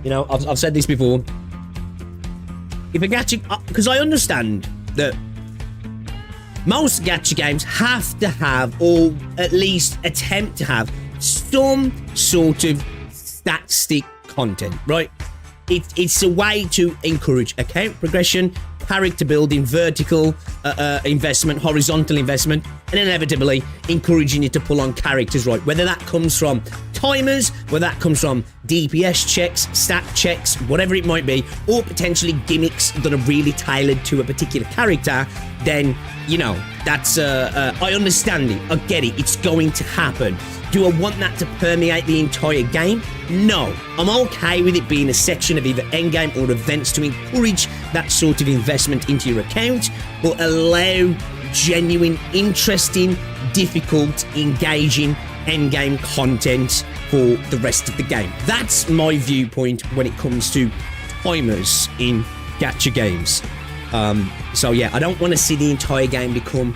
You know, I've said this before. If a gacha, because I understand that most gacha games have to have, or at least attempt to have, some sort of stat-stick content, right? It's a way to encourage account progression, character building, vertical investment, horizontal investment, and inevitably encouraging you to pull on characters, right? Whether that comes from timers, whether that comes from DPS checks, stat checks, whatever it might be, or potentially gimmicks that are really tailored to a particular character, then, you know, that's, I understand it, I get it, it's going to happen. Do I want that to permeate the entire game? No. I'm okay with it being a section of either endgame or events to encourage that sort of investment into your account, but allow genuine, interesting, difficult, engaging endgame content for the rest of the game. That's my viewpoint when it comes to timers in gacha games. So yeah, I don't want to see the entire game become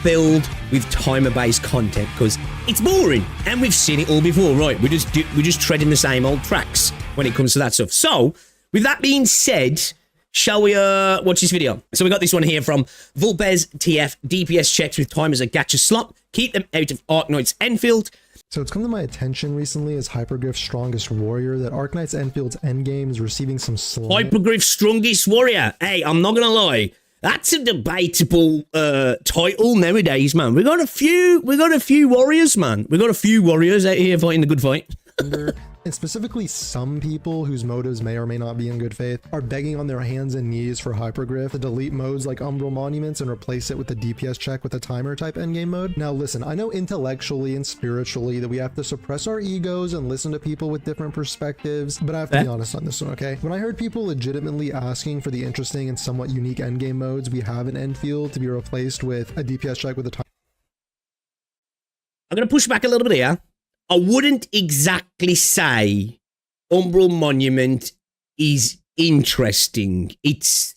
filled with timer-based content because it's boring, and we've seen it all before, right? We're just treading the same old tracks when it comes to that stuff. So, with that being said, shall we watch this video? So we got this one here from Vulpez TF. DPS checks with timers at Gacha Slop. Keep them out of Arknights Endfield. So it's come to my attention recently as Hypergryph's strongest warrior that Arknights Enfield's endgame is receiving some Hypergryph's strongest warrior. Hey, I'm not gonna lie. That's a debatable title nowadays, man. We got a few warriors, man. We got a few warriors out here fighting the good fight. And specifically some people whose motives may or may not be in good faith are begging on their hands and knees for Hypergryph to delete modes like Umbral Monuments and replace it with a DPS check with a timer type endgame mode. Now listen, I know intellectually and spiritually that we have to suppress our egos and listen to people with different perspectives, but I have to be honest on this one, okay? When I heard people legitimately asking for the interesting and somewhat unique endgame modes we have in Endfield to be replaced with a DPS check with a timer. I'm going to push back a little bit here. I wouldn't exactly say Umbral Monument is interesting. It's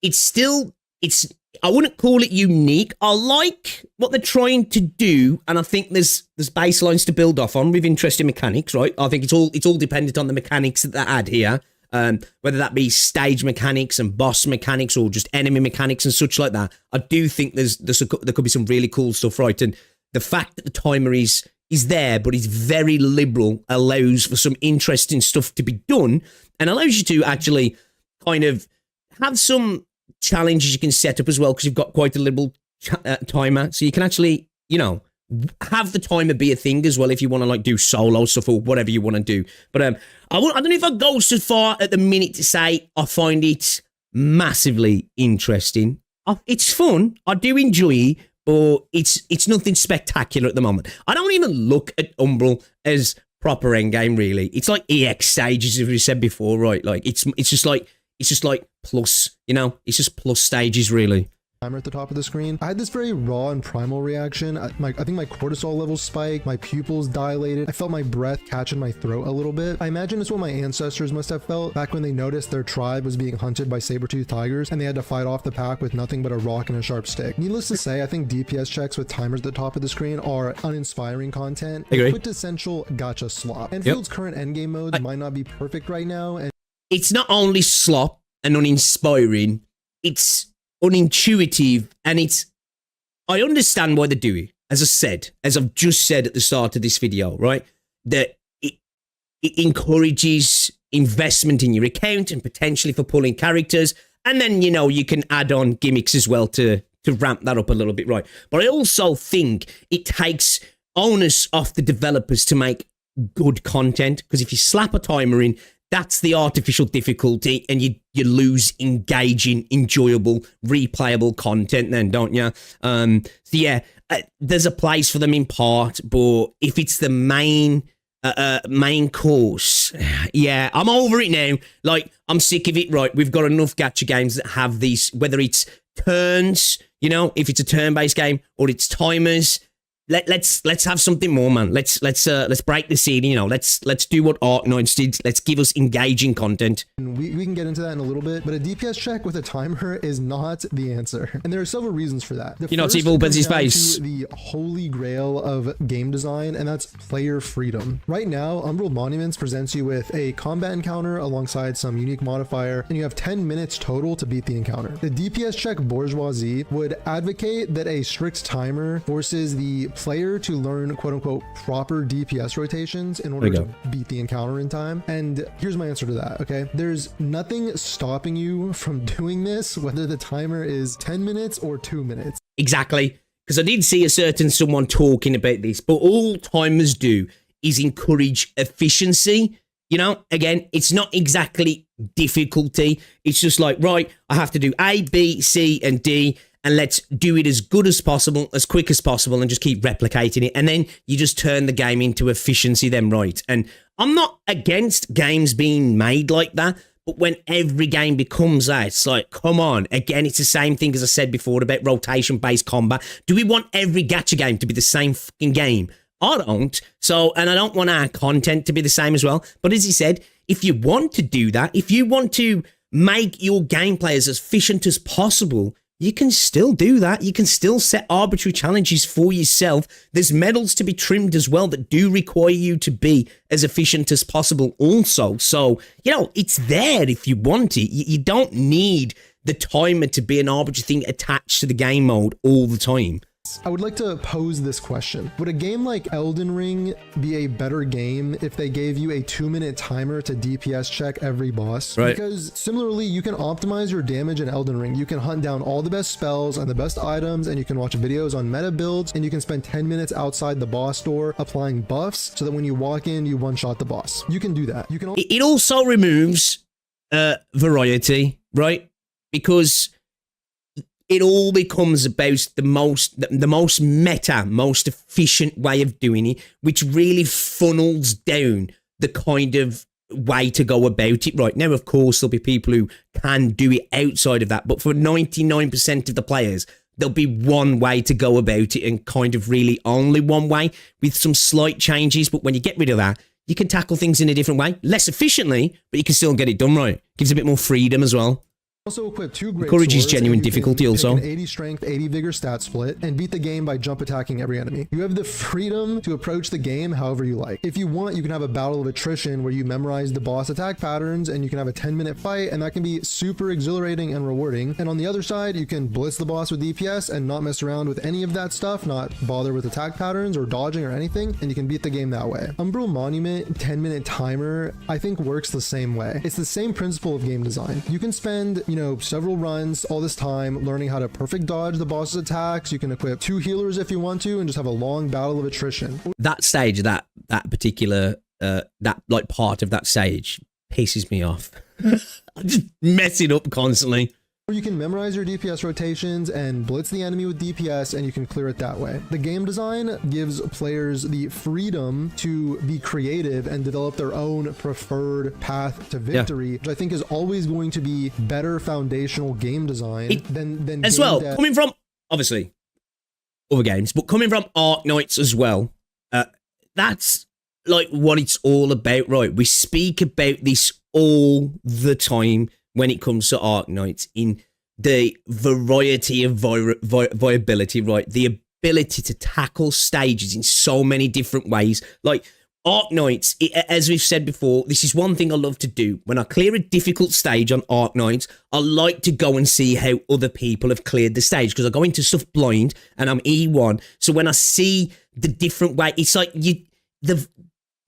I wouldn't call it unique. I like what they're trying to do, and I think there's baselines to build off on with interesting mechanics, right? I think it's all dependent on the mechanics that they add here. Whether that be stage mechanics and boss mechanics or just enemy mechanics and such like that. I do think there could be some really cool stuff, right? And the fact that the timer is there, but is very liberal, allows for some interesting stuff to be done, and allows you to actually kind of have some challenges you can set up as well, because you've got quite a liberal timer, so you can actually, you know, have the timer be a thing as well if you want to like do solo stuff or whatever you want to do. But I don't know if I go so far at the minute to say I find it massively interesting. It's fun, I do enjoy it, but it's nothing spectacular at the moment. I don't even look at Umbral as proper endgame, really. It's like EX stages, as we said before, right? Like it's just like plus, you know, it's just plus stages, really. Timer at the top of the screen. I had this very raw and primal reaction. I think my cortisol levels spiked, my pupils dilated, I felt my breath catch in my throat a little bit. I imagine it's what my ancestors must have felt back when they noticed their tribe was being hunted by saber-toothed tigers and they had to fight off the pack with nothing but a rock and a sharp stick. Needless to say, I think DPS checks with timers at the top of the screen are uninspiring content. Quintessential gacha slop. Enfield's current endgame modes might not be perfect right now, and it's not only slop and uninspiring, it's unintuitive, and I understand why they do it. As I've just said at the start of this video, right, that it encourages investment in your account and potentially for pulling characters, and then, you know, you can add on gimmicks as well to ramp that up a little bit, right? But I also think it takes onus off the developers to make good content, because if you slap a timer in, that's the artificial difficulty, and you lose engaging, enjoyable, replayable content then, don't you? So yeah, there's a place for them in part, but if it's the main course, yeah, I'm over it now. Like, I'm sick of it, right? We've got enough gacha games that have these, whether it's turns, you know, if it's a turn-based game, or it's timers, let's have something more, man. Let's break the scene. You know, let's do what Arknights did. Let's give us engaging content. And we can get into that in a little bit, but a DPS check with a timer is not the answer, and there are several reasons for that. You're not evil, but his face. The holy grail of game design, and that's player freedom. Right now, Umbral Monuments presents you with a combat encounter alongside some unique modifier, and you have 10 minutes total to beat the encounter. The DPS check bourgeoisie would advocate that a strict timer forces the player to learn quote-unquote proper DPS rotations in order to beat the encounter in time. And here's my answer to that, okay? There's nothing stopping you from doing this, whether the timer is 10 minutes or 2 minutes. Exactly. Because I did see a certain someone talking about this, but all timers do is encourage efficiency. You know, again, it's not exactly difficulty. It's just like, right, I have to do A, B, C, and D, and let's do it as good as possible, as quick as possible, and just keep replicating it. And then you just turn the game into efficiency then, right? And I'm not against games being made like that, but when every game becomes that, it's like, come on. Again, it's the same thing as I said before about rotation-based combat. Do we want every gacha game to be the same fucking game? I don't. So, and I don't want our content to be the same as well. But as he said, if you want to do that, if you want to make your gameplay as efficient as possible, you can still do that. You can still set arbitrary challenges for yourself. There's medals to be trimmed as well that do require you to be as efficient as possible also. So, you know, it's there if you want it. You don't need the timer to be an arbitrary thing attached to the game mode all the time. I would like to pose this question. Would a game like Elden Ring be a better game if they gave you a 2-minute timer to DPS check every boss? Right. Because similarly, you can optimize your damage in Elden Ring. You can hunt down all the best spells and the best items, and you can watch videos on meta builds, and you can spend 10 minutes outside the boss door applying buffs so that when you walk in, you one-shot the boss. You can do that. You can. It also removes variety, right? Because it all becomes about the most meta, most efficient way of doing it, which really funnels down the kind of way to go about it. Right now, of course, there'll be people who can do it outside of that, but for 99% of the players, there'll be one way to go about it, and kind of really only one way with some slight changes. But when you get rid of that, you can tackle things in a different way, less efficiently, but you can still get it done right. Gives a bit more freedom as well. Also equip 2 great encourages swords, genuine difficulty also. An 80 strength, 80 vigor stat split, and beat the game by jump attacking every enemy. You have the freedom to approach the game however you like. If you want, you can have a battle of attrition where you memorize the boss attack patterns, and you can have a 10-minute fight, and that can be super exhilarating and rewarding. And on the other side, you can blitz the boss with DPS and not mess around with any of that stuff, not bother with attack patterns or dodging or anything, and you can beat the game that way. Umbral Monument 10-minute timer, I think, works the same way. It's the same principle of game design. You can spend, several runs all this time learning how to perfect dodge the boss's attacks. You can equip 2 healers if you want to, and just have a long battle of attrition. That stage, that particular that like part of that stage pisses me off. I just mess it up constantly. Or you can memorize your DPS rotations and blitz the enemy with DPS, and you can clear it that way. The game design gives players the freedom to be creative and develop their own preferred path to victory, which I think is always going to be better foundational game design than as well. Coming from, obviously, other games, but coming from Arknights as well, that's like what it's all about, right? We speak about this all the time when it comes to Arknights, in the variety of viability, right? The ability to tackle stages in so many different ways. Like Arknights, as we've said before, this is one thing I love to do. When I clear a difficult stage on Arknights, I like to go and see how other people have cleared the stage, because I go into stuff blind and I'm E1. So when I see the different way, it's like the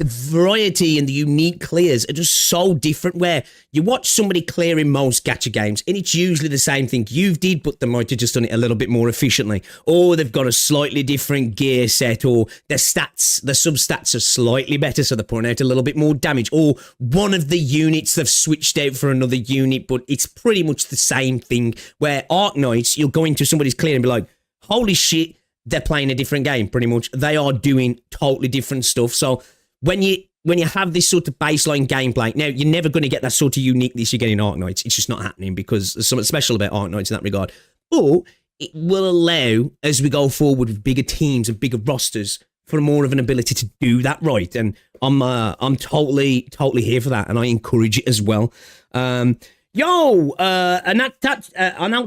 variety and the unique clears are just so different, where you watch somebody clear in most gacha games and it's usually the same thing you've did, but they might have just done it a little bit more efficiently, or they've got a slightly different gear set, or their stats, their sub-stats are slightly better, so they're putting out a little bit more damage, or one of the units they've switched out for another unit, but it's pretty much the same thing. Where Arknights, you'll go into somebody's clear and be like, holy shit, they're playing a different game, pretty much. They are doing totally different stuff. So when you have this sort of baseline gameplay, now you're never going to get that sort of uniqueness you get in Arknights. It's just not happening, because there's something special about Arknights in that regard. But it will allow, as we go forward with bigger teams and bigger rosters, for more of an ability to do that right. And I'm totally here for that, and I encourage it as well.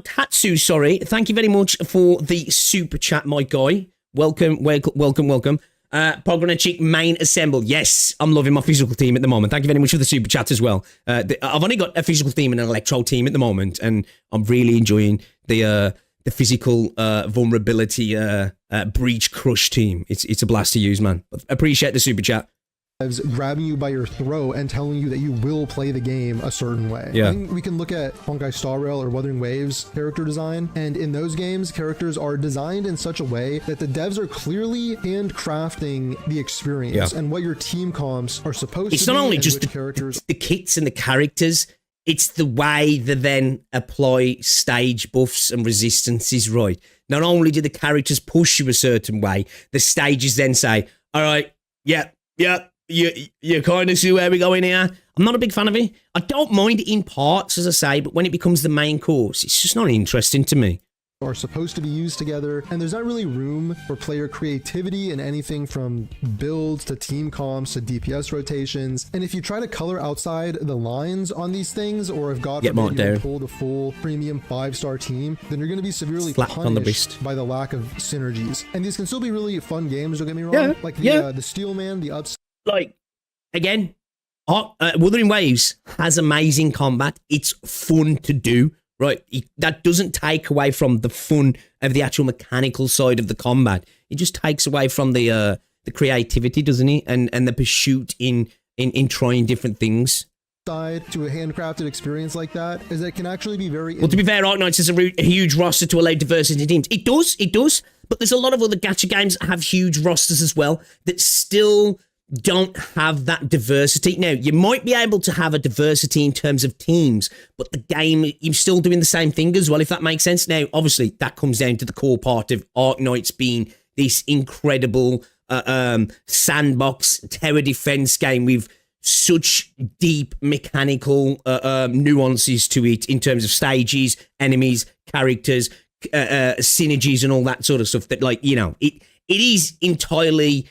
Tatsu, sorry. Thank you very much for the super chat, my guy. Welcome. Pogranachik main assemble. Yes, I'm loving my physical team at the moment. Thank you very much for the super chat as well. I've only got a physical team and an electro team at the moment, and I'm really enjoying the physical vulnerability breach crush team. It's a blast to use, man. Appreciate the super chat. Grabbing you by your throat and telling you that you will play the game a certain way. Yeah. I think we can look at Honkai Star Rail or Wuthering Waves character design, and in those games, characters are designed in such a way that the devs are clearly handcrafting the experience and what your team comps are supposed to be. It's not only just the kits and the characters, it's the way they then apply stage buffs and resistances, right? Not only do the characters push you a certain way, the stages then say, all right, yeah, you kind of see where we're going here. I'm not a big fan of it. I don't mind it in parts, as I say, but when it becomes the main course, it's just not interesting to me. Are supposed to be used together, and there's not really room for player creativity in anything from builds to team comps to DPS rotations. And if you try to color outside the lines on these things, or if God forbid you pull the full premium 5-star team, then you're going to be severely punished by the lack of synergies. And these can still be really fun games, don't get me wrong. Like the Steelman, the Ups. Like, again, Wuthering Waves has amazing combat. It's fun to do, right? That doesn't take away from the fun of the actual mechanical side of the combat. It just takes away from the creativity, doesn't it? And the pursuit in trying different things. Side to a handcrafted experience like that is that it can actually be very... Well, to be fair, Arknights has a huge roster to allow diversity in teams. It does. But there's a lot of other gacha games that have huge rosters as well that still don't have that diversity. Now, you might be able to have a diversity in terms of teams, but the game, you're still doing the same thing as well, if that makes sense. Now, obviously, that comes down to the core part of Arknights being this incredible sandbox tower defense game with such deep mechanical nuances to it in terms of stages, enemies, characters, synergies, and all that sort of stuff that, like, you know, it is entirely...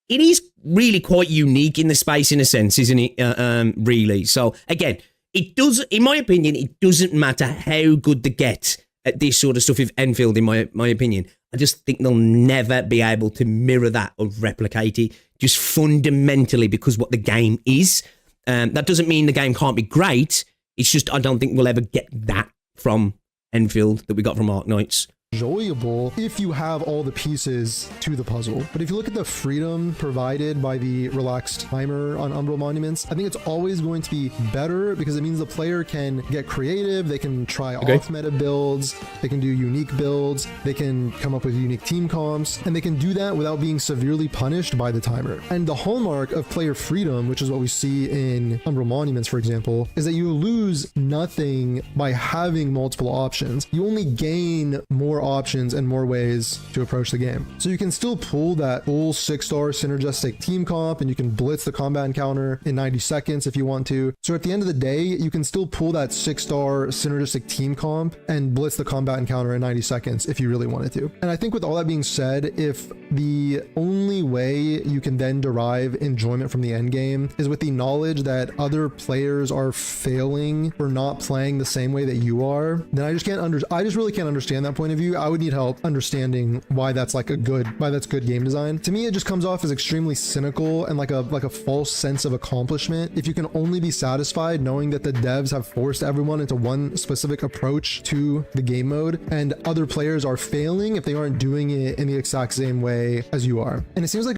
It is really quite unique in the space, in a sense, isn't it? Really. So, again, it does, in my opinion, it doesn't matter how good they get at this sort of stuff with Enfield, in my opinion. I just think they'll never be able to mirror that or replicate it, just fundamentally because what the game is. That doesn't mean the game can't be great. It's just I don't think we'll ever get that from Enfield that we got from Arknights. Enjoyable if you have all the pieces to the puzzle. But if you look at the freedom provided by the relaxed timer on Umbral Monuments, I think it's always going to be better because it means the player can get creative, they can try off meta builds, they can do unique builds, they can come up with unique team comps, and they can do that without being severely punished by the timer. And the hallmark of player freedom, which is what we see in Umbral Monuments, for example, is that you lose nothing by having multiple options. You only gain more options and more ways to approach the game. So you can still pull that full 6-star synergistic team comp, and you can blitz the combat encounter in 90 seconds if you want to. So at the end of the day, you can still pull that 6-star synergistic team comp and blitz the combat encounter in 90 seconds if you really wanted to. And I think with all that being said, if the only way you can then derive enjoyment from the end game is with the knowledge that other players are failing for not playing the same way that you are, then I just really can't understand that point of view. I would need help understanding why that's good game design. To me, it just comes off as extremely cynical and like a false sense of accomplishment if you can only be satisfied knowing that the devs have forced everyone into one specific approach to the game mode, and other players are failing if they aren't doing it in the exact same way as you are. And it seems like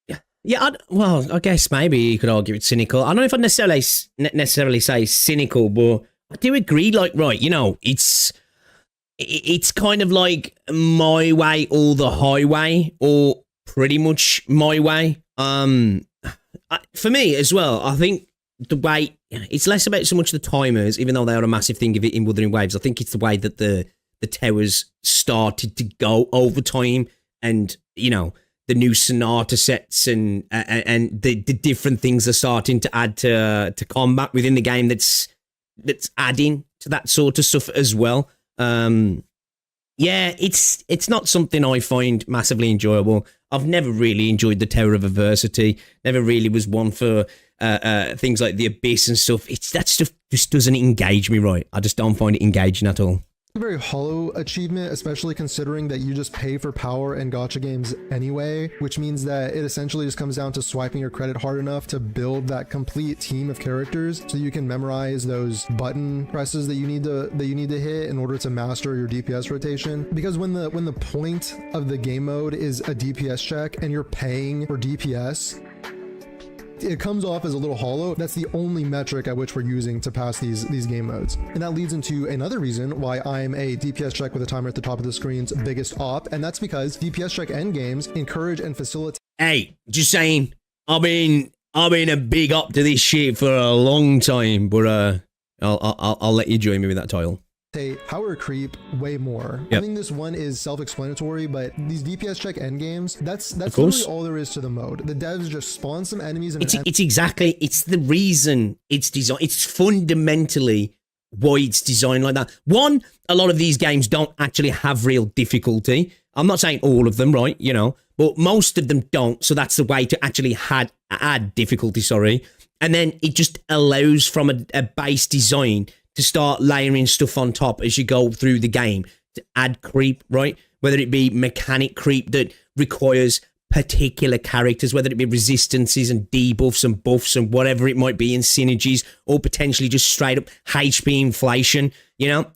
I guess maybe you could argue it's cynical. I don't know if I'd necessarily say cynical, but I do agree, like, right, you know, it's kind of like my way or the highway, or pretty much my way. For me as well, I think the way, it's less about so much the timers, even though they are a massive thing of it in Wuthering Waves. I think it's the way that the towers started to go over time, and, you know, the new sonata sets and the different things they're starting to add to combat within the game that's adding to that sort of stuff as well. Yeah, it's not something I find massively enjoyable. I've never really enjoyed the Tower of Adversity. Never really was one for things like the Abyss and stuff. That stuff just doesn't engage me right. I just don't find it engaging at all. A very hollow achievement, especially considering that you just pay for power in gacha games anyway, which means that it essentially just comes down to swiping your credit hard enough to build that complete team of characters so you can memorize those button presses that you need to hit in order to master your DPS rotation. Because when the point of the game mode is a DPS check and you're paying for DPS, it comes off as a little hollow. That's the only metric at which we're using to pass these game modes. And that leads into another reason why I'm a DPS check with a timer at the top of the screen's biggest op, and that's because DPS check endgames encourage and facilitate. Hey, just saying, I've been a big up to this shit for a long time, but I'll let you join me with that title. Power creep way more. Yep. I think this one is self-explanatory, but these DPS check endgames, that's literally all there is to the mode. The devs just spawn some enemies and it's the reason it's designed. It's fundamentally why it's designed like that. One, a lot of these games don't actually have real difficulty. I'm not saying all of them, right? You know, but most of them don't. So that's the way to actually add difficulty, sorry. And then it just allows from a base design to start layering stuff on top as you go through the game to add creep, right? Whether it be mechanic creep that requires particular characters, whether it be resistances and debuffs and buffs and whatever it might be in synergies, or potentially just straight up HP inflation. You know,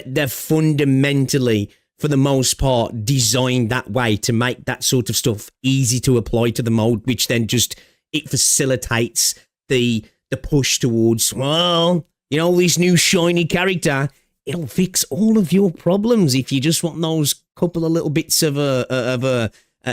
they're fundamentally, for the most part, designed that way to make that sort of stuff easy to apply to the mode, which then just, it facilitates the push towards, well, you know, this new shiny character, it'll fix all of your problems if you just want those couple of little bits of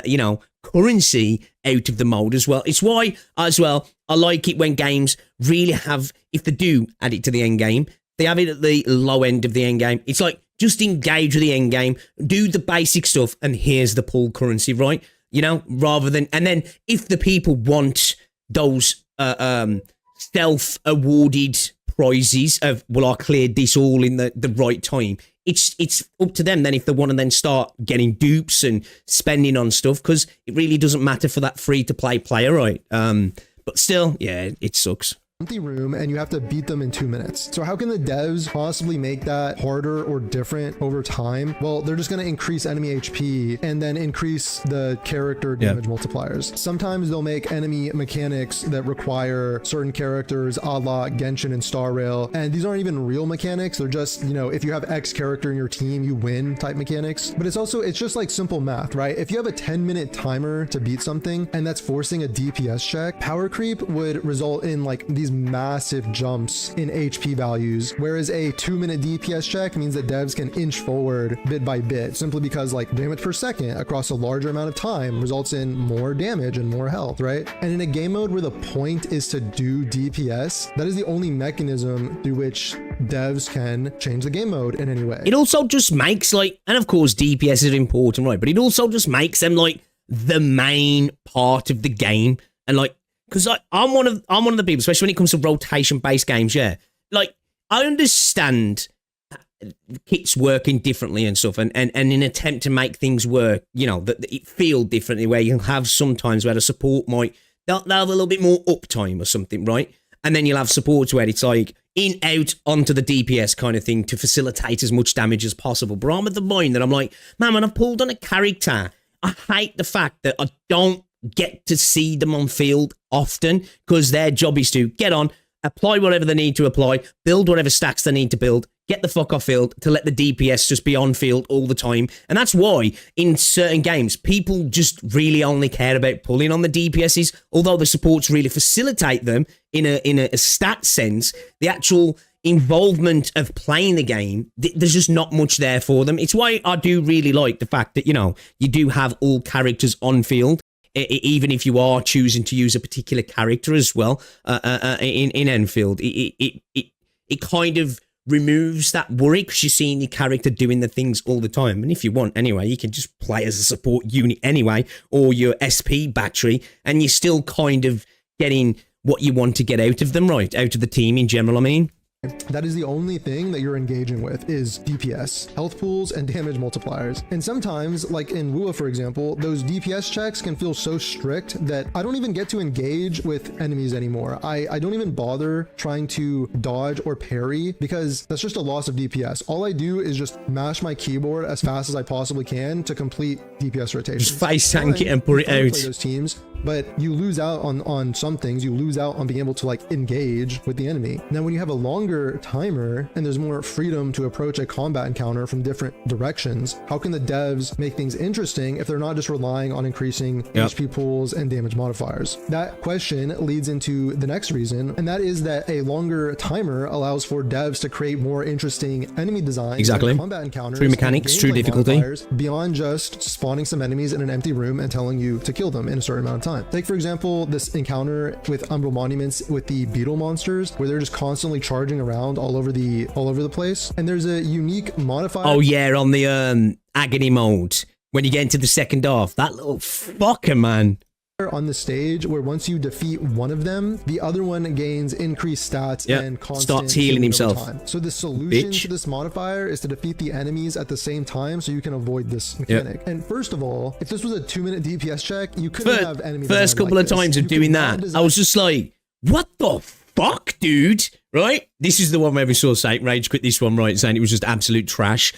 you know, currency out of the mode as well. It's why, as well, I like it when games really have, if they do add it to the end game, they have it at the low end of the end game. It's like, just engage with the end game, do the basic stuff, and here's the pull currency, right? You know, rather than, and then if the people want those self-awarded prizes of, well, I cleared this all in the right time, it's up to them then if they want to then start getting dupes and spending on stuff, because it really doesn't matter for that free-to-play player, right? But still, yeah, it sucks. Empty room and you have to beat them in 2 minutes. So how can the devs possibly make that harder or different over time? Well, they're just going to increase enemy HP and then increase the character damage multipliers. Sometimes they'll make enemy mechanics that require certain characters a la Genshin and Star Rail, and these aren't even real mechanics. They're just, you know, if you have X character in your team, you win type mechanics. But it's just like simple math, right? If you have a 10-minute timer to beat something and that's forcing a DPS check, power creep would result in like these massive jumps in HP values, whereas a 2-minute DPS check means that devs can inch forward bit by bit, simply because like damage per second across a larger amount of time results in more damage and more health, right? And in a game mode where the point is to do DPS, that is the only mechanism through which devs can change the game mode in any way. It also just makes like, and of course DPS is important, right? But it also just makes them like the main part of the game, and like, because I'm one of the people, especially when it comes to rotation-based games, yeah. Like, I understand kits working differently and stuff, and in an attempt to make things work, you know, that it feel differently, where you'll have sometimes where the support they'll have a little bit more uptime or something, right? And then you'll have supports where it's like in, out, onto the DPS kind of thing to facilitate as much damage as possible. But I'm at the point that I'm like, man, when I've pulled on a character, I hate the fact that I don't get to see them on field often, because their job is to get on, apply whatever they need to apply, build whatever stacks they need to build, get the fuck off field to let the DPS just be on field all the time. And that's why in certain games, people just really only care about pulling on the DPSs, although the supports really facilitate them in a stat sense. The actual involvement of playing the game, there's just not much there for them. It's why I do really like the fact that, you know, you do have all characters on field, even if you are choosing to use a particular character as well, in Enfield. It kind of removes that worry, because you're seeing your character doing the things all the time. And if you want, anyway, you can just play as a support unit anyway, or your SP battery, and you're still kind of getting what you want to get out of them, right? Out of the team in general, I mean. That is the only thing that you're engaging with is DPS, health pools, and damage multipliers. And sometimes, like in Wua, for example, those DPS checks can feel so strict that I don't even get to engage with enemies anymore. I don't even bother trying to dodge or parry because that's just a loss of DPS. All I do is just mash my keyboard as fast as I possibly can to complete DPS rotation. Just face tank it and put it out. Those teams, but you lose out on some things. You lose out on being able to like engage with the enemy. Now, when you have a longer timer and there's more freedom to approach a combat encounter from different directions, how can the devs make things interesting if they're not just relying on increasing HP pools and damage modifiers? That question leads into the next reason, and that is that a longer timer allows for devs to create more interesting enemy designs, exactly, combat encounters, true mechanics, true difficulty, beyond just spawning some enemies in an empty room and telling you to kill them in a certain amount of time. Take for example this encounter with Umbral Monuments with the beetle monsters, where they're just constantly charging around all over the place, and there's a unique modifier. Oh yeah, on the agony mode when you get into the second half, that little fucker, man, on the stage where once you defeat one of them, the other one gains increased stats and constant starts healing himself. So the solution to this modifier is to defeat the enemies at the same time so you can avoid this mechanic. And first of all, if this was a 2-minute DPS check, you couldn't have enemies. First couple of times of doing that, I was just like, what the fuck, dude? Right? This is the one where we saw Satan Rage quit this one, right? Saying it was just absolute trash.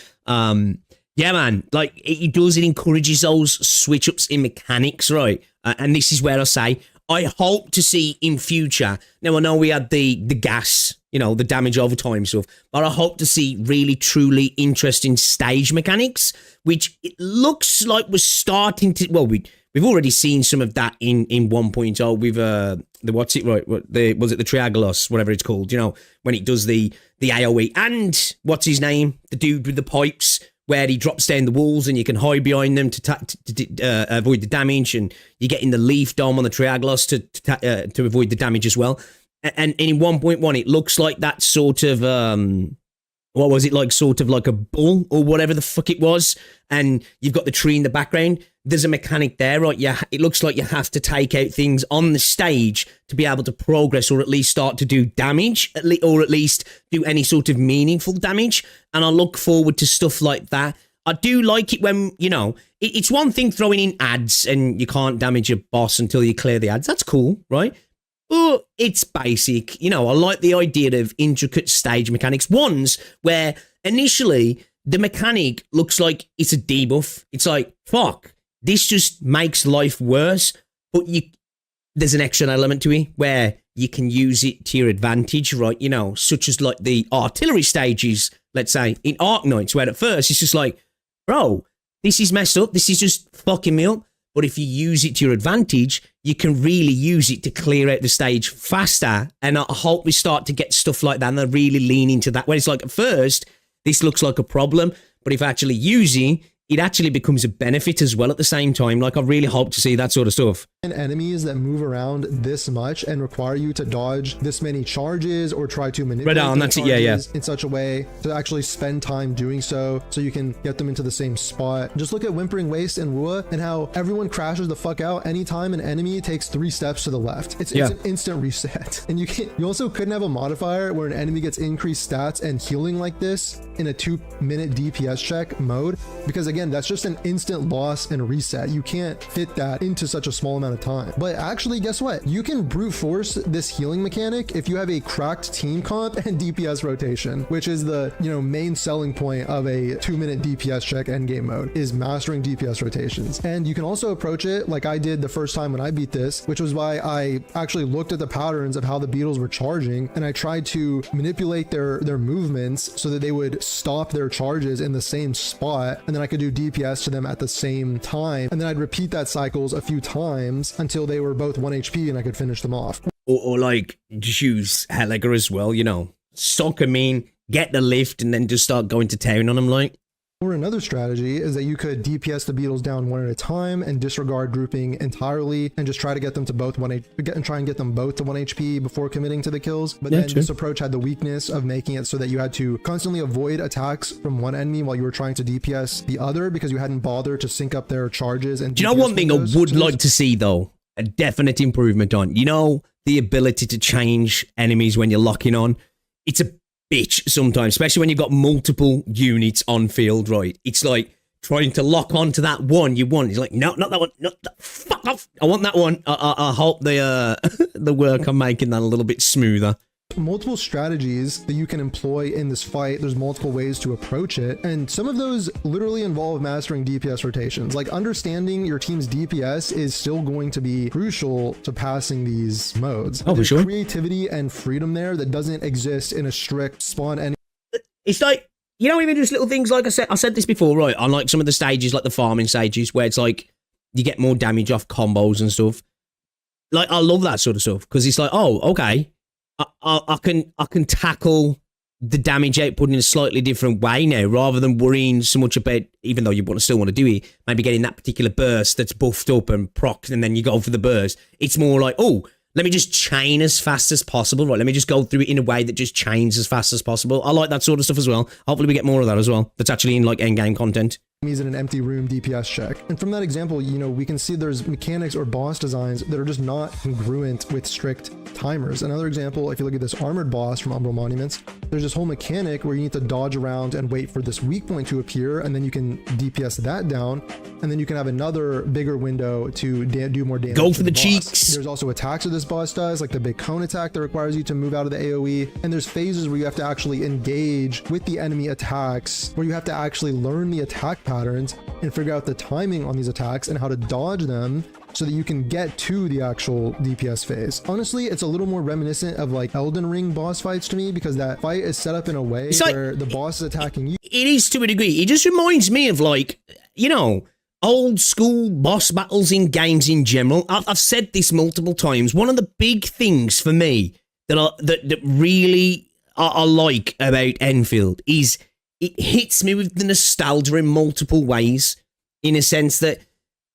Yeah, man, like it encourages those switch ups in mechanics, right? And this is where I say, I hope to see in future. Now, I know we had the gas, you know, the damage over time stuff, but I hope to see really, truly interesting stage mechanics, which it looks like we're starting to, well, we've already seen some of that in 1.0 with was it the Triagalos, whatever it's called, you know, when it does the AoE, and what's his name, the dude with the pipes, where he drops down the walls and you can hide behind them to avoid the damage, and you're getting the leaf dome on the Triaglos to avoid the damage as well. And in 1.1, it looks like that sort of what was it, like sort of like a bull or whatever the fuck it was, and you've got the tree in the background. There's a mechanic there, right? Yeah, it looks like you have to take out things on the stage to be able to progress, or at least start to do damage, or at least do any sort of meaningful damage. And I look forward to stuff like that. I do like it when, you know, it's one thing throwing in ads and you can't damage a boss until you clear the ads. That's cool, right? But it's basic. You know, I like the idea of intricate stage mechanics. Ones where initially the mechanic looks like it's a debuff. It's like, fuck, this just makes life worse. But there's an extra element to it where you can use it to your advantage, right? You know, such as like the artillery stages, let's say, in Arknights, where at first it's just like, bro, this is messed up. This is just fucking me up. But if you use it to your advantage, you can really use it to clear out the stage faster. And I hope we start to get stuff like that and they really lean into that. Where it's like, at first, this looks like a problem, but if actually using, it actually becomes a benefit as well at the same time. Like, I really hope to see that sort of stuff. And enemies that move around this much and require you to dodge this many charges or try to manipulate charges in such a way to actually spend time doing so you can get them into the same spot. Just look at Whimpering Waste and Wua and how everyone crashes the fuck out anytime an enemy takes 3 steps to the left. It's an instant reset. And you also couldn't have a modifier where an enemy gets increased stats and healing like this in a 2-minute DPS check mode, because again, that's just an instant loss and reset. You can't fit that into such a small amount of time. But actually, guess what? You can brute force this healing mechanic if you have a cracked team comp and DPS rotation, which is the, you know, main selling point of a 2-minute DPS check endgame mode, is mastering DPS rotations. And you can also approach it like I did the first time when I beat this, which was why I actually looked at the patterns of how the beetles were charging, and I tried to manipulate their movements so that they would stop their charges in the same spot, and then I could do DPS to them at the same time, and then I'd repeat that cycles a few times until they were both 1 HP and I could finish them off. Or like just use Helliger as well, you know, sock them in, get the lift, and then just start going to town on them. Like, or another strategy is that you could DPS the beetles down one at a time and disregard grouping entirely and just try to get them to both try and get them both to 1 HP before committing to the kills. But then this approach had the weakness of making it so that you had to constantly avoid attacks from one enemy while you were trying to DPS the other, because you hadn't bothered to sync up their charges. And do you know one thing I would like to see though? A definite improvement on, you know, the ability to change enemies when you're locking on. It's a bitch sometimes, especially when you've got multiple units on field, right? It's like trying to lock onto that one you want. It's like, no, not that one. No, fuck off. I want that one. I hope the work I'm making that a little bit smoother. Multiple strategies that you can employ in this fight. There's multiple ways to approach it, and some of those literally involve mastering DPS rotations. Like, understanding your team's DPS is still going to be crucial to passing these modes. Oh, for There's sure. creativity and freedom there that doesn't exist in a strict spawn enemy. It's like, you know, even just little things like I said this before, right? On like some of the stages, like the farming stages, where it's like you get more damage off combos and stuff. Like, I love that sort of stuff because it's like, oh, okay. I can tackle the damage output in a slightly different way now, rather than worrying so much about, even though you still want to do it, maybe getting that particular burst that's buffed up and procced, and then you go for the burst. It's more like, oh, let me just chain as fast as possible, right? Let me just go through it in a way that just chains as fast as possible. I like that sort of stuff as well. Hopefully we get more of that as well. That's actually in like end-game content. In an empty room DPS check. And from that example, you know, we can see there's mechanics or boss designs that are just not congruent with strict timers. Another example, if you look at this armored boss from Umbral Monuments, there's this whole mechanic where you need to dodge around and wait for this weak point to appear, and then you can DPS that down, and then you can have another bigger window to do more damage. Go for the boss. cheeks. There's also attacks that this boss does, like the big cone attack that requires you to move out of the AoE, and there's phases where you have to actually engage with the enemy attacks, where you have to actually learn the attack patterns and figure out the timing on these attacks and how to dodge them so that you can get to the actual DPS phase. Honestly, it's a little more reminiscent of like Elden Ring boss fights to me, because that fight is set up in a way where the boss is attacking you. It is, to a degree. It just reminds me of, like, you know, old school boss battles in games in general. I've said this multiple times. One of the big things for me that really I like about Enfield is it hits me with the nostalgia in multiple ways, in a sense that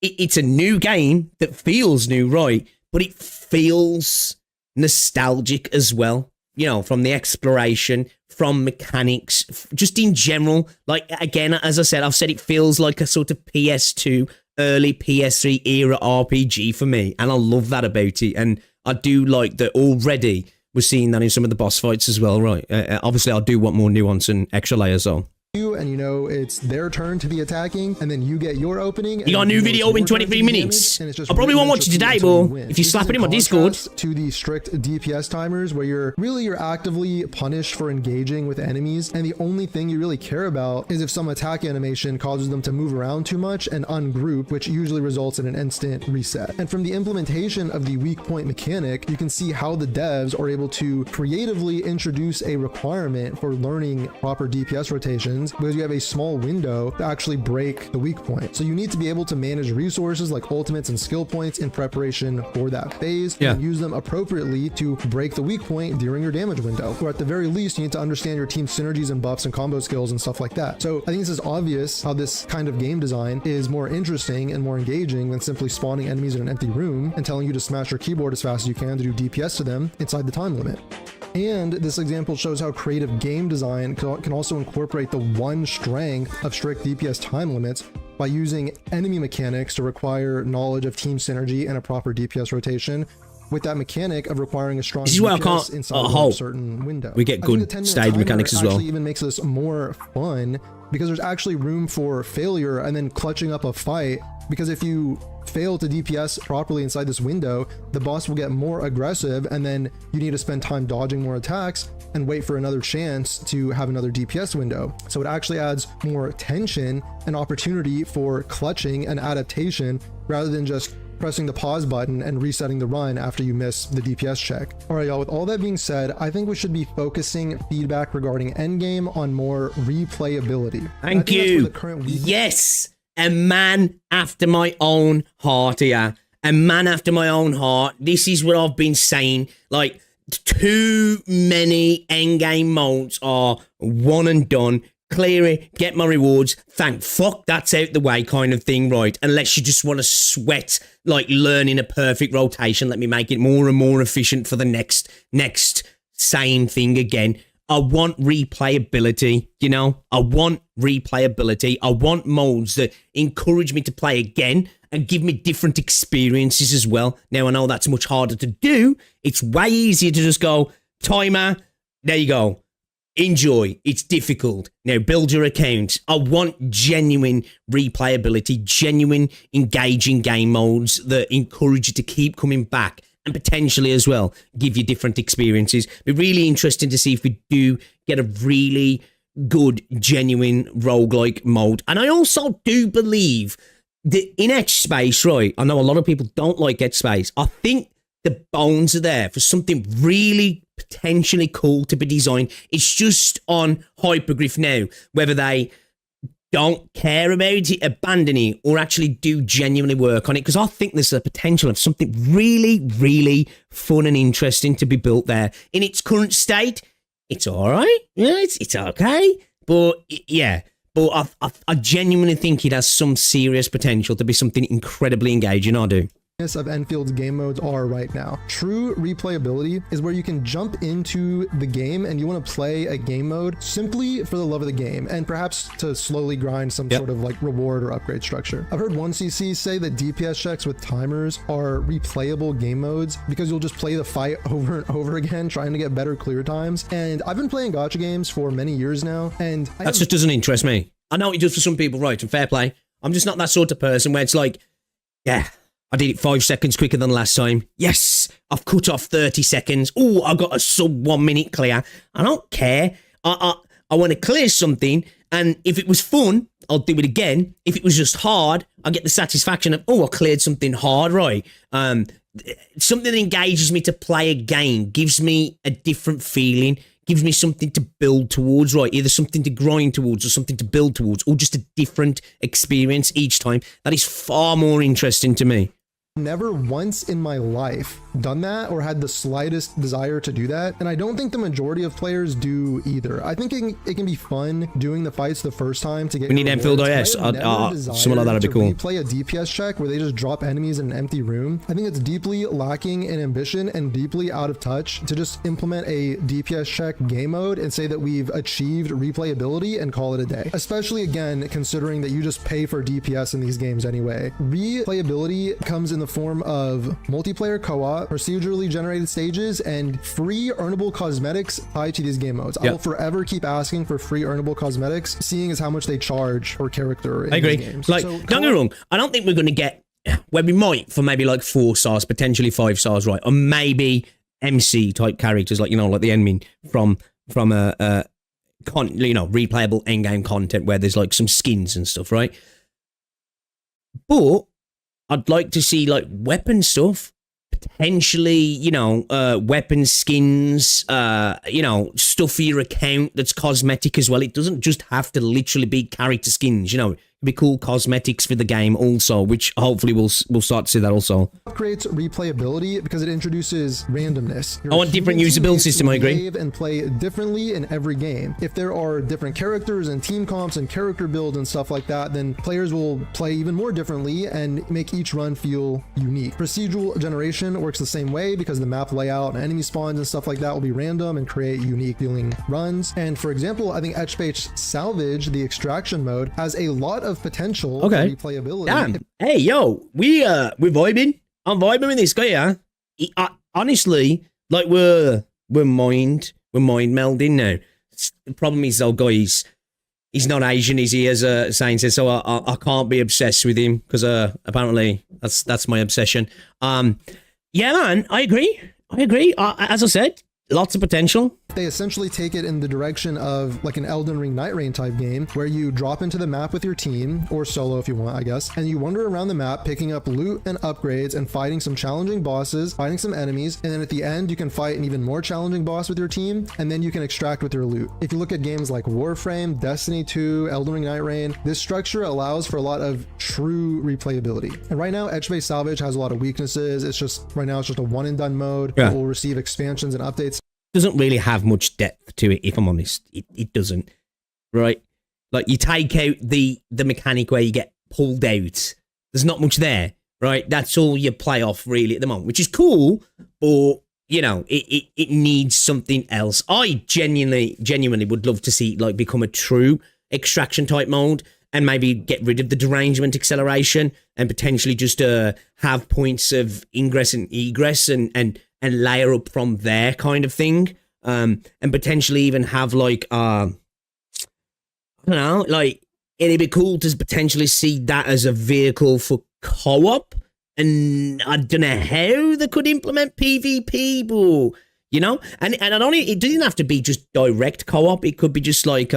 it's a new game that feels new, right? But it feels nostalgic as well, you know, from the exploration, from mechanics, just in general. Like, again, as I said, I've said it feels like a sort of PS2, early PS3 era RPG for me. And I love that about it. And I do like that already we're seeing that in some of the boss fights as well, right? Obviously, I do want more nuance and extra layers, though. And you know it's their turn to be attacking, and then you get your opening. You got a new video in 23 minutes. I probably won't watch it today, but if you slap it in my Discord. To the strict DPS timers, where you're actively punished for engaging with enemies, and the only thing you really care about is if some attack animation causes them to move around too much and ungroup, which usually results in an instant reset. And from the implementation of the weak point mechanic, you can see how the devs are able to creatively introduce a requirement for learning proper DPS rotations, because you have a small window to actually break the weak point. So you need to be able to manage resources like ultimates and skill points in preparation for that phase, and use them appropriately to break the weak point during your damage window. Or at the very least, you need to understand your team's synergies and buffs and combo skills and stuff like that. So I think this is obvious how this kind of game design is more interesting and more engaging than simply spawning enemies in an empty room and telling you to smash your keyboard as fast as you can to do DPS to them inside the time limit. And this example shows how creative game design can also incorporate the one strength of strict DPS time limits by using enemy mechanics to require knowledge of team synergy and a proper DPS rotation, with that mechanic of requiring a strong DPS inside a certain window. We get good stage mechanics as well. Actually even makes this more fun, because there's actually room for failure and then clutching up a fight, because if you fail to DPS properly inside this window, the boss will get more aggressive, and then you need to spend time dodging more attacks and wait for another chance to have another DPS window. So it actually adds more tension and opportunity for clutching and adaptation, rather than just pressing the pause button and resetting the run after you miss the DPS check. All right, y'all, with all that being said, I think we should be focusing feedback regarding endgame on more replayability. Thank you. Yes, a man after my own heart here. A man after my own heart. This is what I've been saying. Like, too many endgame modes are one and done. Clear it, get my rewards, thank fuck that's out the way kind of thing, right? Unless you just want to sweat, like learning a perfect rotation, let me make it more and more efficient for the next same thing again. I want replayability, you know? I want replayability. I want modes that encourage me to play again and give me different experiences as well. Now, I know that's much harder to do. It's way easier to just go, timer, there you go. enjoy. It's difficult. Now, build your account. I want genuine replayability, genuine engaging game modes that encourage you to keep coming back and potentially as well give you different experiences. Be really interesting to see if we do get a really good, genuine roguelike mode. And I also do believe that in Edge Space, right, I know a lot of people don't like Edge Space. I think the bones are there for something really potentially cool to be designed. It's just on Hypergryph now, whether they don't care about it, abandon it, or actually do genuinely work on it, because I think there's a potential of something really, really fun and interesting to be built there. In its current state, it's all right. Yeah, it's okay. But yeah, but I genuinely think it has some serious potential to be something incredibly engaging. I do. Of Enfield's game modes are right now. True replayability is where you can jump into the game and you want to play a game mode simply for the love of the game and perhaps to slowly grind some sort of like reward or upgrade structure. I've heard 1cc say that DPS checks with timers are replayable game modes because you'll just play the fight over and over again trying to get better clear times. And I've been playing gacha games for many years now, and that just doesn't interest me. I know it does for some people, right? And fair play. I'm just not that sort of person where it's like, yeah, I did it 5 seconds quicker than last time. Yes, I've cut off 30 seconds. Oh, I got a sub 1 minute clear. I don't care. I want to clear something, and if it was fun, I'll do it again. If it was just hard, I get the satisfaction of, oh, I cleared something hard, right? Something that engages me to play a game, gives me a different feeling, gives me something to build towards, right? Either something to grind towards or something to build towards, or just a different experience each time. That is far more interesting to me. Never once in my life done that or had the slightest desire to do that, and I don't think the majority of players do either. I think it can be fun doing the fights the first time to get. We need Enfield OS. Something like that'd be cool. Play a DPS check where they just drop enemies in an empty room. I think it's deeply lacking in ambition and deeply out of touch to just implement a DPS check game mode and say that we've achieved replayability and call it a day. Especially again, considering that you just pay for DPS in these games anyway. Replayability comes in the form of multiplayer co-op, procedurally generated stages, and free earnable cosmetics tied to these game modes. I will forever keep asking for free earnable cosmetics, seeing as how much they charge per character in these games. Like, so, don't get me wrong, I don't think we're going to get where we might for maybe like 4 stars, potentially 5 stars, right? Or maybe MC type characters, like, you know, like the enemy from replayable endgame content where there's like some skins and stuff, right? But I'd like to see like weapon stuff, potentially, you know, weapon skins, you know, stuff for your account that's cosmetic as well. It doesn't just have to literally be character skins, you know. Be cool cosmetics for the game also, which hopefully we'll start to see that also. Creates replayability because it introduces randomness. I want different user build system, I agree. And play differently in every game. If there are different characters and team comps and character builds and stuff like that, then players will play even more differently and make each run feel unique. Procedural generation works the same way because the map layout and enemy spawns and stuff like that will be random and create unique feeling runs. And for example, I think Edge Space Salvage, the extraction mode, has a lot of potential for replayability. Damn. Hey, yo, we're vibing. I'm vibing with this guy, yeah. Honestly, like we're mind melding now. The problem is, though, guys, he's not Asian, is he? As Zane says, so I can't be obsessed with him because apparently that's my obsession. Yeah, man, I agree. As I said, lots of potential. They essentially take it in the direction of like an Elden Ring Night Rain type game where you drop into the map with your team, or solo if you want, I guess, and you wander around the map picking up loot and upgrades and fighting some challenging bosses, fighting some enemies, and then at the end you can fight an even more challenging boss with your team, and then you can extract with your loot. If you look at games like Warframe, Destiny 2, Elden Ring Night Rain, this structure allows for a lot of true replayability. And right now, Edge Space Salvage has a lot of weaknesses. It's just a one and done mode. It will receive expansions and updates. Doesn't really have much depth to it, if I'm honest. It doesn't, right? Like, you take out the mechanic where you get pulled out. There's not much there, right? That's all you play off really at the moment, which is cool, but you know, it needs something else. I genuinely would love to see it like become a true extraction type mode and maybe get rid of the derangement acceleration and potentially just have points of ingress and egress and layer up from there kind of thing. and potentially even have like I don't know, like it'd be cool to potentially see that as a vehicle for co-op. And I don't know how they could implement PvP, but you know, and I don't. It doesn't have to be just direct co-op. It could be just like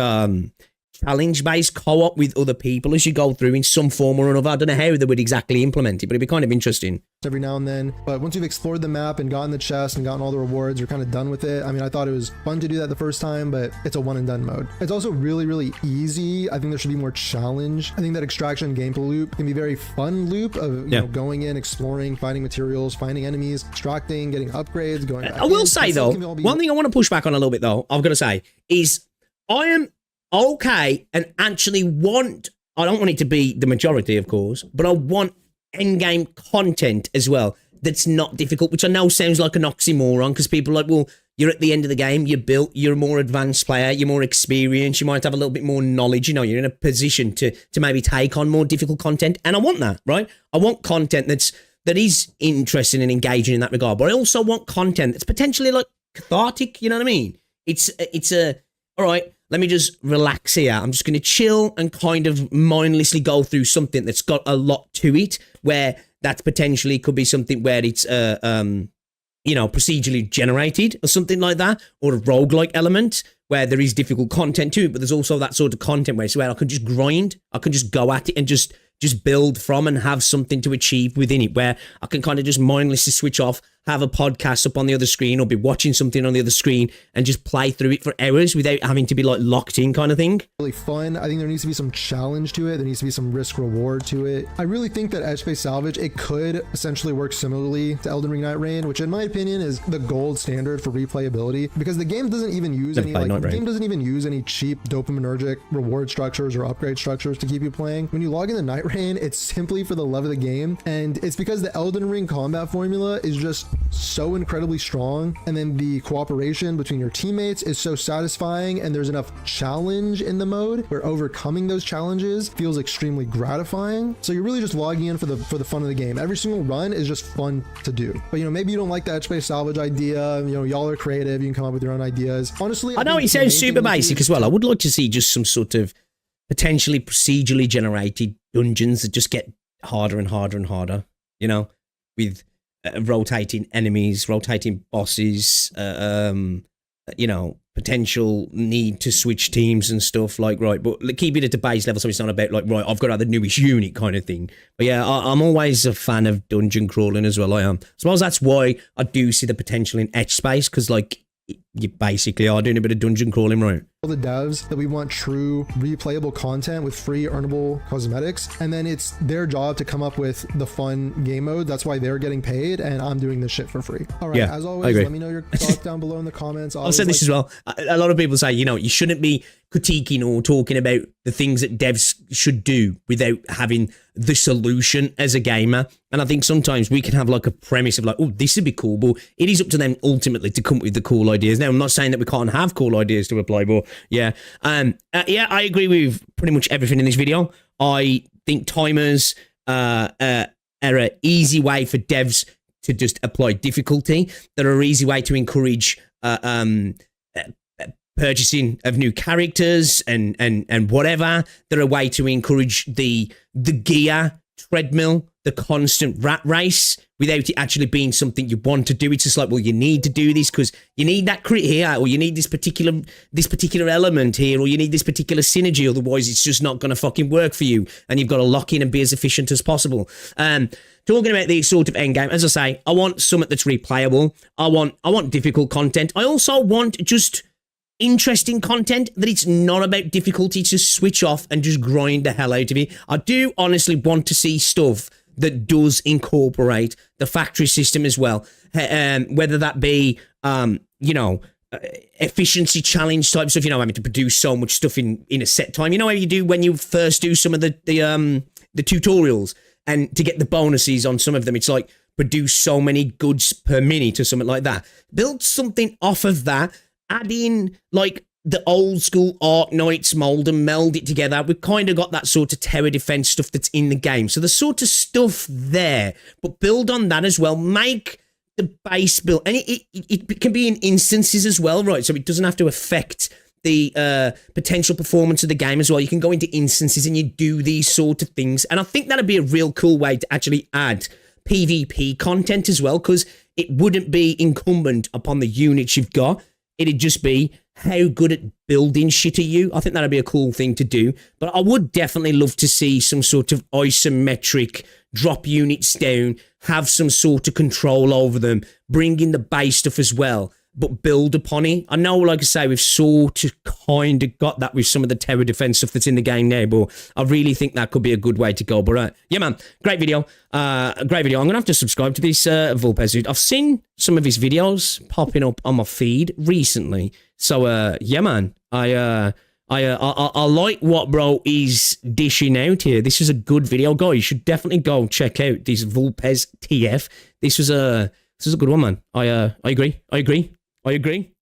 challenge-based co-op with other people as you go through in some form or another. I don't know how they would exactly implement it, but it'd be kind of interesting. Every now and then, but once you've explored the map and gotten the chest and gotten all the rewards, you're kind of done with it. I mean, I thought it was fun to do that the first time, but it's a one and done mode. It's also really, really easy. I think there should be more challenge. I think that extraction gameplay loop can be a very fun loop of you know, going in, exploring, finding materials, finding enemies, extracting, getting upgrades, going back I will say though, one thing I want to push back on a little bit though, I've got to say, is I am okay and actually want, I don't want it to be the majority of course, but I want end-game content as well that's not difficult, which I know sounds like an oxymoron because people are like, well, you're at the end of the game, you're built, you're a more advanced player, you're more experienced, you might have a little bit more knowledge, you know, you're in a position to maybe take on more difficult content, and I want that, right? I want content that is interesting and engaging in that regard, but I also want content that's potentially like cathartic, you know what I mean? It's a all right, let me just relax here. I'm just going to chill and kind of mindlessly go through something that's got a lot to it, where that potentially could be something where it's, you know, procedurally generated or something like that, or a roguelike element where there is difficult content to it, but there's also that sort of content where it's where I can just grind, I can just go at it and just build from and have something to achieve within it, where I can kind of just mindlessly switch off, have a podcast up on the other screen or be watching something on the other screen and just play through it for hours without having to be like locked in kind of thing. Really fun. I think there needs to be some challenge to it. There needs to be some risk reward to it. I really think that Edge Space Salvage, it could essentially work similarly to Elden Ring Night Rain, which in my opinion is the gold standard for replayability, because the game doesn't even use any cheap dopaminergic reward structures or upgrade structures to keep you playing. When you log into Night Rain, it's simply for the love of the game, and it's because the Elden Ring combat formula is just so incredibly strong, and then the cooperation between your teammates is so satisfying, and there's enough challenge in the mode where overcoming those challenges feels extremely gratifying. So you're really just logging in for the fun of the game. Every single run is just fun to do. But you know, maybe you don't like the Edge Space Salvage idea, you know, y'all are creative, you can come up with your own ideas. Honestly, I know it sounds super basic as well. I would like to see just some sort of potentially procedurally generated dungeons that just get harder and harder and harder, you know, with rotating enemies, rotating bosses, you know, potential need to switch teams and stuff, like, right, but keep it at the base level so it's not about like, right, I've got to have the newest unit kind of thing. But yeah, I'm always a fan of dungeon crawling as well. I am. I suppose that's why I do see the potential in Edge Space, because like you basically are doing a bit of dungeon crawling, right? The devs that we want true replayable content with free earnable cosmetics, and then it's their job to come up with the fun game mode. That's why they're getting paid, and I'm doing this shit for free. All right, as always, let me know your thoughts down below in the comments. I've said this as well. A lot of people say, you know, you shouldn't be critiquing or talking about the things that devs should do without having the solution as a gamer. And I think sometimes we can have like a premise of like, oh, this would be cool, but it is up to them ultimately to come up with the cool ideas. Now, I'm not saying that we can't have cool ideas to apply, but yeah, I agree with pretty much everything in this video. I think timers are an easy way for devs to just apply difficulty. They're an easy way to encourage purchasing of new characters and whatever. They're a way to encourage the gear treadmill, the constant rat race, without it actually being something you want to do. It's just like, well, you need to do this because you need that crit here, or you need this particular element here, or you need this particular synergy, otherwise it's just not going to fucking work for you, and you've got to lock in and be as efficient as possible. Talking about the sort of end game, as I say, I want something that's replayable. I want difficult content. I also want just interesting content, that it's not about difficulty, to switch off and just grind the hell out of it. I do honestly want to see stuff that does incorporate the factory system as well, whether that be you know, efficiency challenge type stuff, you know, having to produce so much stuff in a set time, you know how you do when you first do some of the tutorials, and to get the bonuses on some of them, it's like produce so many goods per minute or something like that. Build something off of that, add in like the old school Arknights mold and meld it together. We've kind of got that sort of tower defense stuff that's in the game. So the sort of stuff there, but build on that as well. Make the base build, and it can be in instances as well, right? So it doesn't have to affect the potential performance of the game as well. You can go into instances and you do these sort of things, and I think that'd be a real cool way to actually add PvP content as well, because it wouldn't be incumbent upon the units you've got. It'd just be how good at building shit are you. I think that'd be a cool thing to do, but I would definitely love to see some sort of isometric drop units down, have some sort of control over them, bring in the base stuff as well, but build upon it. I know, like I say, we've sort of kind of got that with some of the tower defense stuff that's in the game now, but I really think that could be a good way to go. But yeah, man, great video. Great video. I'm going to have to subscribe to this Vulpes dude. I've seen some of his videos popping up on my feed recently. So, yeah, man, I like what bro is dishing out here. This is a good video, guys. You should definitely go check out this Vulpes TF. This was a good one, man. I agree.